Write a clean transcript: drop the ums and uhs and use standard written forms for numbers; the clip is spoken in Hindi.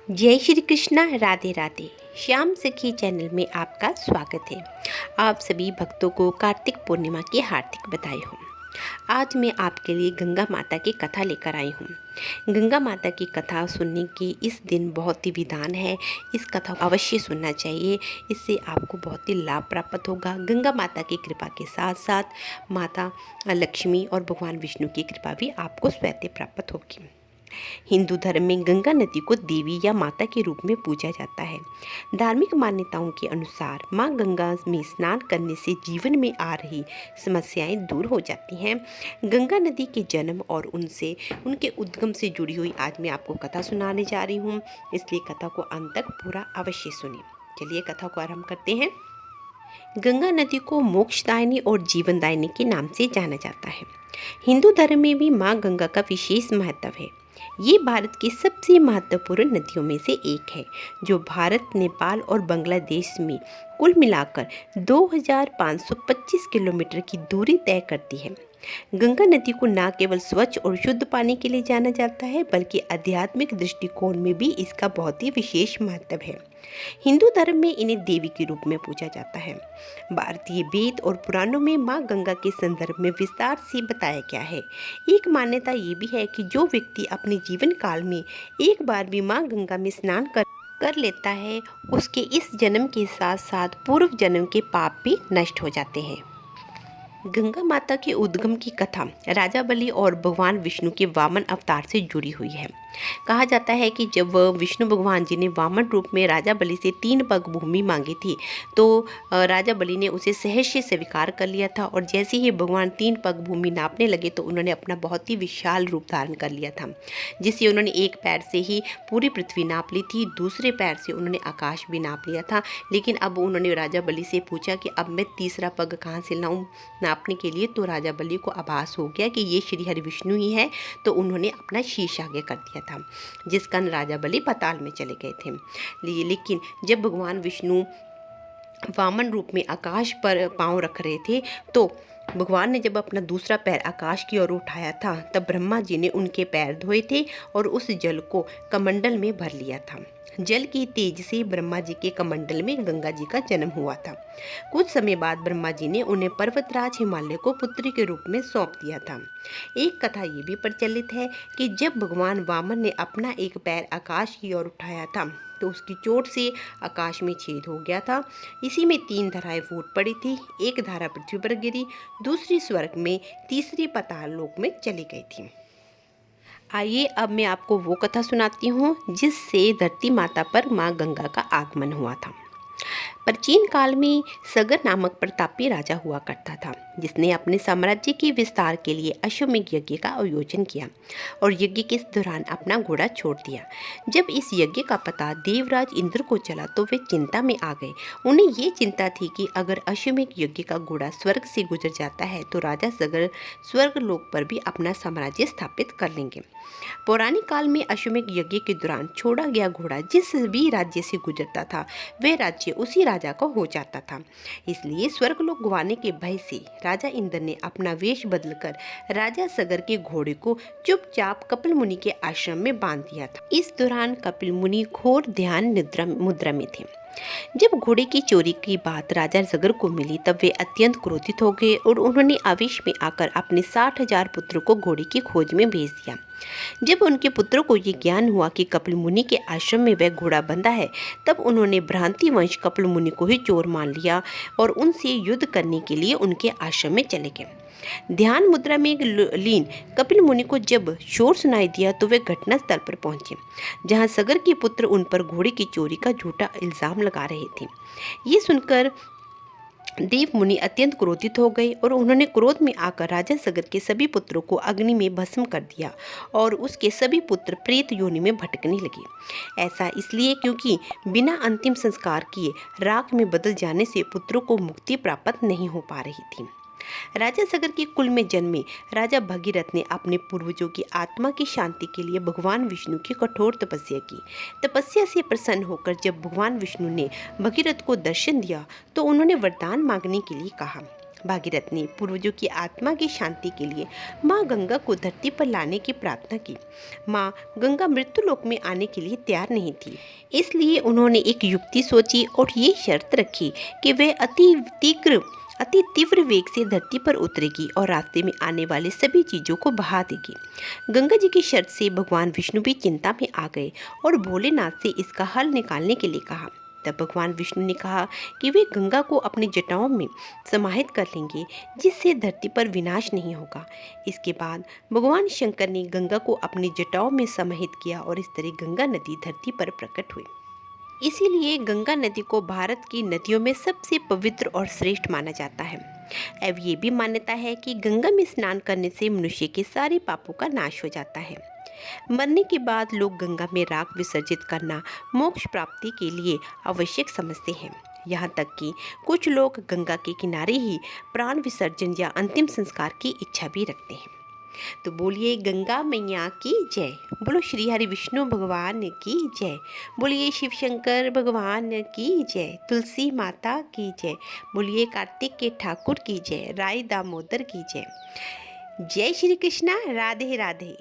जय श्री कृष्णा, राधे राधे। श्याम सखी चैनल में आपका स्वागत है। आप सभी भक्तों को कार्तिक पूर्णिमा की हार्दिक बधाई हो। आज मैं आपके लिए गंगा माता की कथा लेकर आई हूँ। गंगा माता की कथा सुनने के इस दिन बहुत ही विधान है। इस कथा को अवश्य सुनना चाहिए, इससे आपको बहुत ही लाभ प्राप्त होगा। गंगा माता की कृपा के साथ साथ माता लक्ष्मी और भगवान विष्णु की कृपा भी आपको स्वतः प्राप्त होगी। हिंदू धर्म में गंगा नदी को देवी या माता के रूप में पूजा जाता है। धार्मिक मान्यताओं के अनुसार माँ गंगा में स्नान करने से जीवन में आ रही समस्याएं दूर हो जाती हैं। गंगा नदी के जन्म और उनके उद्गम से जुड़ी हुई आज मैं आपको कथा सुनाने जा रही हूँ, इसलिए कथा को अंत तक पूरा अवश्य सुनिए। चलिए कथा को आरंभ करते हैं। गंगा नदी को मोक्षदायिनी और जीवनदायिनी के नाम से जाना जाता है। हिंदू धर्म में भी माँ गंगा का विशेष महत्व है। ये भारत की सबसे महत्वपूर्ण नदियों में से एक है, जो भारत, नेपाल और बांग्लादेश में कुल मिलाकर 2525 किलोमीटर की दूरी तय करती है। गंगा नदी को न केवल स्वच्छ और शुद्ध पानी के लिए जाना जाता है, बल्कि आध्यात्मिक दृष्टिकोण में भी इसका बहुत ही विशेष महत्व है। हिंदू धर्म में इन्हें देवी के रूप में पूजा जाता है। भारतीय वेद और पुराणों में माँ गंगा के संदर्भ में विस्तार से बताया गया है। एक मान्यता ये भी है कि जो व्यक्ति अपने जीवन काल में एक बार भी माँ गंगा में स्नान कर लेता है, उसके इस जन्म के साथ साथ पूर्व जन्म के पाप भी नष्ट हो जाते हैं। गंगा माता के उद्गम की कथा राजा बलि और भगवान विष्णु के वामन अवतार से जुड़ी हुई है। कहा जाता है कि जब विष्णु भगवान जी ने वामन रूप में राजा बलि से 3 पग भूमि मांगी थी, तो राजा बलि ने उसे सहज से स्वीकार कर लिया था, और जैसे ही भगवान 3 पग भूमि नापने लगे तो उन्होंने अपना बहुत ही विशाल रूप धारण कर लिया था, जिससे उन्होंने एक पैर से ही पूरी पृथ्वी नाप ली थी, दूसरे पैर से उन्होंने आकाश भी नाप लिया था। लेकिन अब उन्होंने राजा बलि से पूछा कि अब मैं तीसरा पग कहाँ से लाऊं नापने के लिए, तो राजा बलि को आभास हो गया कि ये श्री हरि विष्णु ही है, तो उन्होंने अपना शीश आगे कर दिया था, जिस कारण राजा बलि पाताल में चले गए थे। लेकिन जब भगवान विष्णु वामन रूप में आकाश पर पांव रख रहे थे, तो भगवान ने जब अपना दूसरा पैर आकाश की ओर उठाया था, तब ब्रह्मा जी ने उनके पैर धोए थे और उस जल को कमंडल में भर लिया था। जल की तेज से ब्रह्मा जी के कमंडल में गंगा जी का जन्म हुआ था। कुछ समय बाद ब्रह्मा जी ने उन्हें पर्वतराज हिमालय को पुत्री के रूप में सौंप दिया था। एक कथा ये भी प्रचलित है कि जब भगवान वामन ने अपना एक पैर आकाश की ओर उठाया था, तो उसकी चोट से आकाश में छेद हो गया था। इसी में 3 धाराएं फूट पड़ी थी। एक धारा पृथ्वी पर गिरी, दूसरी स्वर्ग में, तीसरी पाताल लोक में चली गई थी। आइए अब मैं आपको वो कथा सुनाती हूँ जिससे धरती माता पर माँ गंगा का आगमन हुआ था। प्राचीन काल में सगर नामक प्रतापी राजा हुआ करता था, जिसने अपने साम्राज्य के विस्तार के लिए अश्वमेध यज्ञ का आयोजन किया और यज्ञ के दौरान अपना घोड़ा छोड़ दिया। जब इस यज्ञ का पता देवराज इंद्र को चला तो वे चिंता में आ गए। उन्हें ये चिंता थी कि अगर अश्वमेध यज्ञ का घोड़ा स्वर्ग से गुजर जाता है तो राजा सगर स्वर्ग लोक पर भी अपना साम्राज्य स्थापित कर लेंगे। पौराणिक काल में अश्वमेध यज्ञ के दौरान छोड़ा गया घोड़ा जिस भी राज्य से गुजरता था, वह राज्य उसी राजा का हो जाता था। इसलिए स्वर्गलोक गंवाने के भय से राजा इंद्र ने अपना वेश बदलकर राजा सगर के घोड़े को चुपचाप कपिल मुनि के आश्रम में बांध दिया था। इस दौरान कपिल मुनि घोर ध्यान मुद्रा में थे। जब घोड़े की चोरी की बात राजा सगर को मिली, तब वे अत्यंत क्रोधित हो गए और उन्होंने आवेश में आकर अपने 60,000 पुत्रों को घोड़े की खोज में भेज दिया। जब उनके पुत्रों को ये ज्ञान हुआ कि कपिल मुनि के आश्रम में वह घोड़ा बंधा है, तब उन्होंने भ्रांतिवश कपिल मुनि को ही चोर मान लिया और उनसे युद्ध करने के लिए उनके आश्रम में चले गए। ध्यान मुद्रा में लीन कपिल मुनि को जब शोर सुनाई दिया तो वे घटनास्थल पर पहुंचे, जहां सगर के पुत्र उन पर घोड़े की चोरी का झूठा इल्जाम लगा रहे थे। ये सुनकर देव मुनि अत्यंत क्रोधित हो गए और उन्होंने क्रोध में आकर राजा सगर के सभी पुत्रों को अग्नि में भस्म कर दिया और उसके सभी पुत्र प्रेत योनि में भटकने लगे। ऐसा इसलिए क्योंकि बिना अंतिम संस्कार किए राख में बदल जाने से पुत्रों को मुक्ति प्राप्त नहीं हो पा रही थी। राजा सगर के कुल में जन्मे राजा भगीरथ ने अपने पूर्वजों की आत्मा की शांति के लिए भगवान विष्णु की कठोर तपस्या की। तपस्या से प्रसन्न होकर जब भगवान विष्णु ने भगीरथ को दर्शन दिया तो उन्होंने वरदान मांगने के लिए कहा। भागीरथ ने पूर्वजों की आत्मा की शांति के लिए माँ गंगा को धरती पर लाने की प्रार्थना की। माँ गंगा मृत्यु लोक में आने के लिए तैयार नहीं थी, इसलिए उन्होंने एक युक्ति सोची और ये शर्त रखी कि वे अति तीव्र वेग से धरती पर उतरेगी और रास्ते में आने वाले सभी चीज़ों को बहा देगी। गंगा जी की शर्त से भगवान विष्णु भी चिंता में आ गए और भोलेनाथ से इसका हल निकालने के लिए कहा। तब भगवान विष्णु ने कहा कि वे गंगा को अपनी जटाओं में समाहित कर लेंगे, जिससे धरती पर विनाश नहीं होगा। इसके बाद भगवान शंकर ने गंगा को अपनी जटाओं में समाहित किया और इस तरह गंगा नदी धरती पर प्रकट हुई। इसीलिए गंगा नदी को भारत की नदियों में सबसे पवित्र और श्रेष्ठ माना जाता है। अब ये भी मान्यता है कि गंगा में स्नान करने से मनुष्य के सारे पापों का नाश हो जाता है। मरने के बाद लोग गंगा में राख विसर्जित करना मोक्ष प्राप्ति के लिए आवश्यक समझते हैं। यहाँ तक कि कुछ लोग गंगा के किनारे ही प्राण विसर्जन या अंतिम संस्कार की इच्छा भी रखते हैं। तो बोलिए गंगा मैया की जय, बोलो श्री हरि विष्णु भगवान की जय, बोलिए शिव शंकर भगवान की जय, तुलसी माता की जय, बोलिए कार्तिक के ठाकुर की जय, राय दामोदर की जय। जय श्री कृष्णा, राधे राधे।